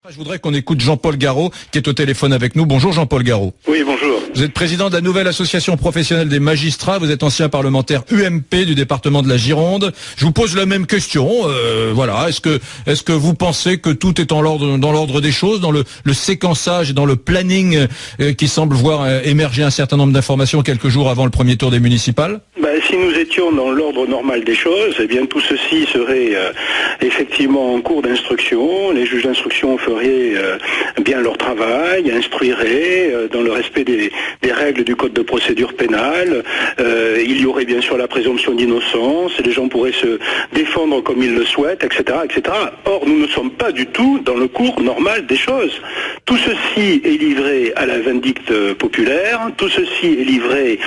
Je voudrais qu'on écoute Jean-Paul Garot, qui est au téléphone avec nous. Bonjour Jean-Paul Garot. Oui, bonjour. Vous êtes président de la nouvelle association professionnelle des magistrats. Vous êtes ancien parlementaire UMP du département de la Gironde. Je vous pose la même question. Voilà. Est-ce que vous pensez que tout est dans l'ordre des choses, dans le séquençage et dans le planning qui semble voir émerger un certain nombre d'informations quelques jours avant le premier tour des municipales? Si nous étions dans l'ordre normal des choses, eh bien tout ceci serait effectivement en cours d'instruction. Les juges d'instruction feraient bien leur travail, instruiraient dans le respect des règles du code de procédure pénale. Il y aurait bien sûr la présomption d'innocence, et les gens pourraient se défendre comme ils le souhaitent, etc., etc. Or, nous ne sommes pas du tout dans le cours normal des choses. Tout ceci est livré à la vindicte populaire, tout ceci est livré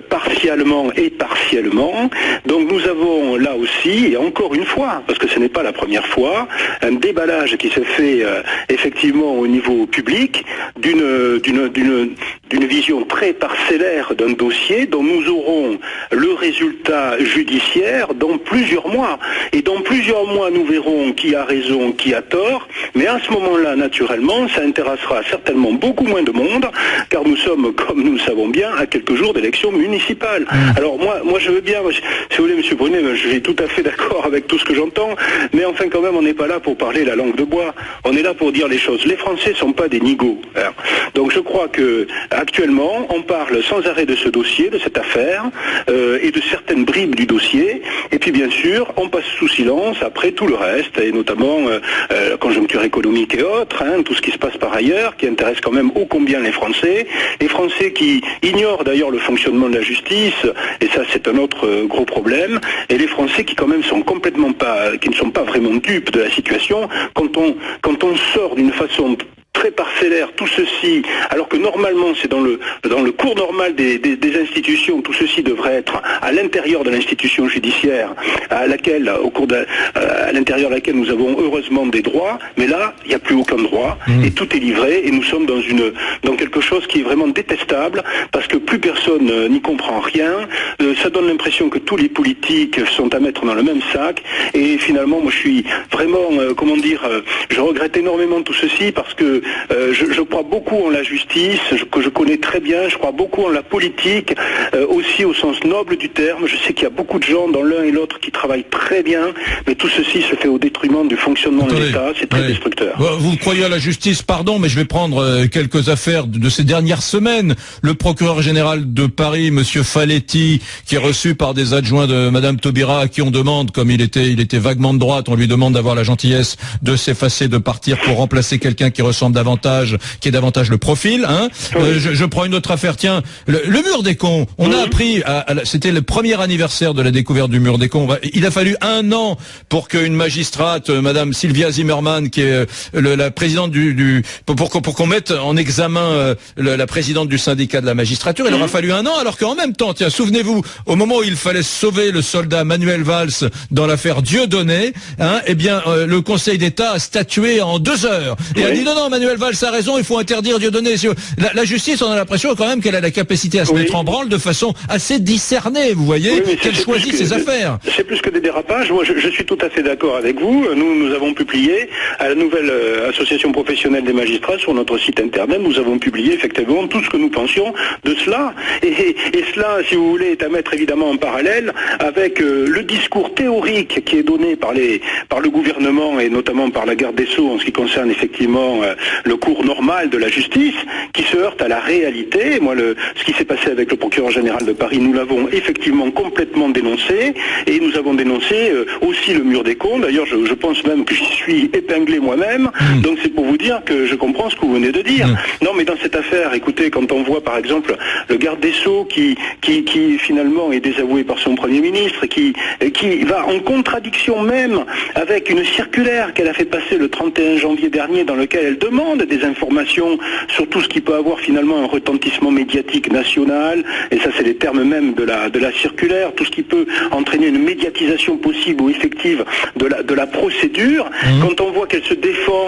partiellement et partiellement. Donc nous avons là aussi, et encore une fois, parce que ce n'est pas la première fois, un déballage qui se fait effectivement au niveau public d'une vision très parcellaire d'un dossier dont nous aurons le résultat judiciaire dans plusieurs mois. Et dans plusieurs mois, nous verrons qui a raison, qui a tort. Mais à ce moment-là, naturellement, ça intéressera certainement beaucoup moins de monde, car nous sommes, comme nous le savons bien, à quelques jours d'élections municipales. Alors moi je veux bien, si vous voulez, M. Brunet, je suis tout à fait d'accord avec tout ce que j'entends, mais enfin quand même, on n'est pas là pour parler la langue de bois. On est là pour dire les choses. Les Français ne sont pas des nigauds. Hein. Donc je crois que actuellement, on parle sans arrêt de ce dossier, de cette affaire, et de certaines bribes du dossier. Et puis bien sûr, on passe sous silence après tout le reste, et notamment la conjoncture économique et autres, hein, tout ce qui se passe par ailleurs, qui intéresse quand même ô combien les Français. Les Français qui ignorent d'ailleurs le fonctionnement de la justice, et ça c'est un autre gros problème. Et les Français qui quand même qui ne sont pas vraiment dupes de la situation, quand on sort d'une façon très parcellaire tout ceci, alors que normalement c'est dans le cours normal des institutions, tout ceci devrait être à l'intérieur de l'institution judiciaire, à l'intérieur de laquelle nous avons heureusement des droits, mais là il n'y a plus aucun droit, et tout est livré, et nous sommes dans quelque chose qui est vraiment détestable, parce que plus personne n'y comprend rien, ça donne l'impression que tous les politiques sont à mettre dans le même sac, et finalement moi je suis vraiment, je regrette énormément tout ceci, parce que je crois beaucoup en la justice, que je connais très bien, je crois beaucoup en la politique, aussi au sens noble du terme. Je sais qu'il y a beaucoup de gens dans l'un et l'autre qui travaillent très bien, mais tout ceci se fait au détriment du fonctionnement de l'État, c'est très destructeur. Vous croyez à la justice, pardon, mais je vais prendre quelques affaires de ces dernières semaines. Le procureur général de Paris, Monsieur Faletti, qui est reçu par des adjoints de Madame Taubira, à qui on demande, comme il était vaguement de droite, on lui demande d'avoir la gentillesse de s'effacer, de partir pour remplacer quelqu'un qui ressemble qui est davantage le profil, hein. Oui. Je prends une autre affaire, tiens, le mur des cons. On a appris, c'était le premier anniversaire de la découverte du mur des cons. Il a fallu 1 an pour qu'une magistrate, Madame Sylvia Zimmermann, qui est la présidente pour qu'on mette en examen la présidente du syndicat de la magistrature. Il aura fallu 1 an, alors qu'en même temps, tiens, souvenez-vous, au moment où il fallait sauver le soldat Manuel Valls dans l'affaire Dieudonné, hein, eh bien, le Conseil d'État a statué en 2 heures et a dit non, Manuel Valls a raison, il faut interdire Dieudonné. La justice, on a l'impression quand même qu'elle a la capacité à se mettre en branle de façon assez discernée, vous voyez, qu'elle choisit ses affaires. C'est plus que des dérapages. Moi, je suis tout à fait d'accord avec vous. Nous avons publié à la nouvelle association professionnelle des magistrats sur notre site internet, nous avons publié effectivement tout ce que nous pensions de cela. Et cela, si vous voulez, est à mettre évidemment en parallèle avec le discours théorique qui est donné par le gouvernement et notamment par la garde des Sceaux en ce qui concerne effectivement le cours normal de la justice, qui se heurte à la réalité. Moi, ce qui s'est passé avec le procureur général de Paris, nous l'avons effectivement complètement dénoncé, et nous avons dénoncé aussi le mur des cons. D'ailleurs, je pense même que j'y suis épinglé moi-même, donc c'est pour vous dire que je comprends ce que vous venez de dire. Non, mais dans cette affaire, écoutez, quand on voit par exemple le garde des Sceaux qui finalement est désavoué par son Premier ministre, qui va en contradiction même avec une circulaire qu'elle a fait passer le 31 janvier dernier, dans lequel elle demande des informations sur tout ce qui peut avoir finalement un retentissement médiatique national, et ça c'est les termes même de la circulaire, tout ce qui peut entraîner une médiatisation possible ou effective de la procédure. Quand on voit qu'elle se défend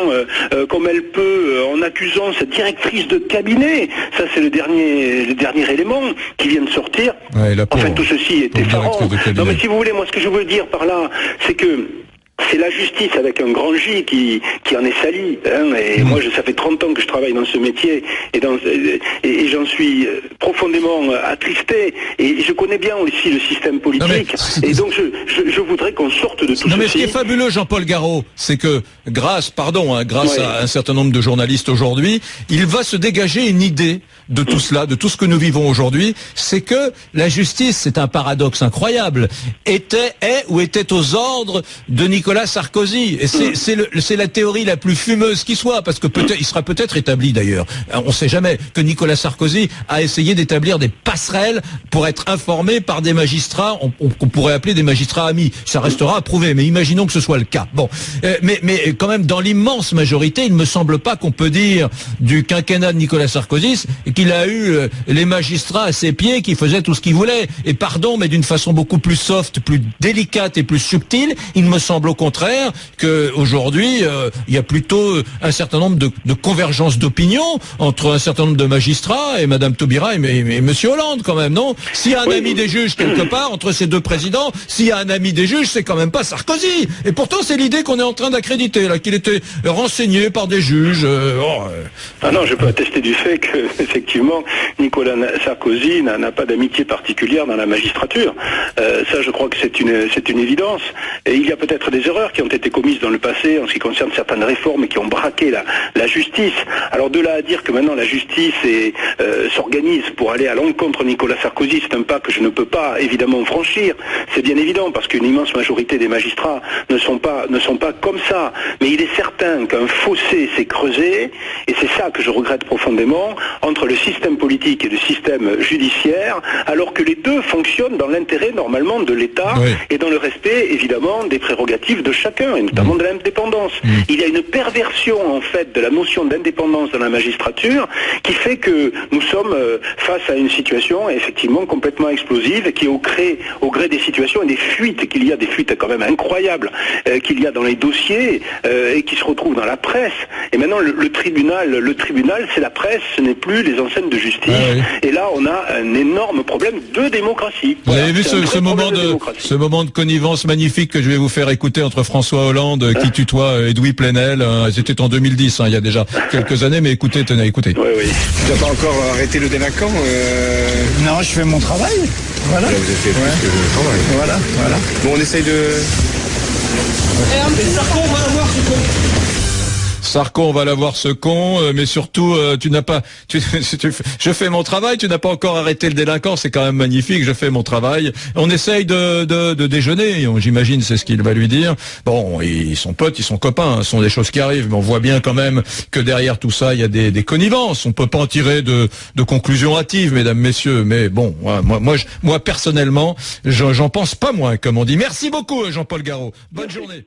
comme elle peut en accusant sa directrice de cabinet, ça c'est le dernier élément qui vient de sortir. Ouais, enfin tout ceci est effarant. Non mais si vous voulez, moi ce que je veux dire par là, c'est que C'est la justice avec un grand J qui en est sali. Hein, et moi, ça fait 30 ans que je travaille dans ce métier et j'en suis profondément attristé. Et je connais bien aussi le système politique. Et donc, je voudrais qu'on sorte de tout ceci. Non, mais ce qui est fabuleux, Jean-Paul Garot, c'est que grâce à un certain nombre de journalistes aujourd'hui, il va se dégager une idée de tout cela, de tout ce que nous vivons aujourd'hui, c'est que la justice, c'est un paradoxe incroyable, est ou était aux ordres de Nicolas Sarkozy. Et c'est la théorie la plus fumeuse qui soit, parce que il sera peut-être établi d'ailleurs, on ne sait jamais, que Nicolas Sarkozy a essayé d'établir des passerelles pour être informé par des magistrats, qu'on pourrait appeler des magistrats amis. Ça restera à prouver, mais imaginons que ce soit le cas. Bon, mais quand même, dans l'immense majorité, il ne me semble pas qu'on peut dire du quinquennat de Nicolas Sarkozy qu'il a eu les magistrats à ses pieds qui faisaient tout ce qu'ils voulaient. Et pardon, mais d'une façon beaucoup plus soft, plus délicate et plus subtile, il me semble au contraire qu'aujourd'hui, il y a plutôt un certain nombre de convergences d'opinion entre un certain nombre de magistrats et Madame Taubira et Monsieur Hollande quand même, non? S'il y a un ami des juges quelque part, entre ces deux présidents, s'il y a un ami des juges, c'est quand même pas Sarkozy. Et pourtant, c'est l'idée qu'on est en train d'accréditer, là, qu'il était renseigné par des juges. Ah non, je peux attester du fait que, effectivement, Nicolas Sarkozy n'a pas d'amitié particulière dans la magistrature. Ça, je crois que c'est une évidence. Et il y a peut-être des erreurs qui ont été commises dans le passé en ce qui concerne certaines réformes qui ont braqué la justice. Alors de là à dire que maintenant la justice s'organise pour aller à l'encontre de Nicolas Sarkozy, c'est un pas que je ne peux pas évidemment franchir. C'est bien évident parce qu'une immense majorité des magistrats ne sont pas comme ça. Mais il est certain qu'un fossé s'est creusé, et c'est ça que je regrette profondément, entre le système politique et le système judiciaire, alors que les deux fonctionnent dans l'intérêt normalement de l'État et dans le respect évidemment des prérogatives de chacun, et notamment de l'indépendance. Il y a une perversion en fait de la notion d'indépendance dans la magistrature qui fait que nous sommes face à une situation effectivement complètement explosive qui est au gré des situations et des fuites qu'il y a, des fuites quand même incroyables qu'il y a dans les dossiers et qui se retrouvent dans la presse. Et maintenant le tribunal c'est la presse, ce n'est plus les enseignes de justice. Et là on a un énorme problème de démocratie. Vous avez vu ce moment de connivence magnifique que je vais vous faire écouter entre François Hollande qui tutoie Edoui Plenel. C'était en 2010, il y a déjà quelques années, mais écoutez, tenez, écoutez. Oui. Tu n'as pas encore arrêté le délinquant Non, je fais mon travail. Voilà. Là, vous avez fait plus que le travail. Voilà. Bon, on essaye de... Sarko, on va l'avoir ce con, mais surtout, je fais mon travail, tu n'as pas encore arrêté le délinquant, c'est quand même magnifique, je fais mon travail. On essaye de déjeuner, j'imagine, c'est ce qu'il va lui dire. Bon, ils sont potes, ils sont copains, ce sont des choses qui arrivent, mais on voit bien quand même que derrière tout ça, il y a des connivences. On peut pas en tirer de conclusions hâtives, mesdames, messieurs, mais bon, moi personnellement, j'en pense pas moins, comme on dit. Merci beaucoup, Jean-Paul Garot. Bonne journée.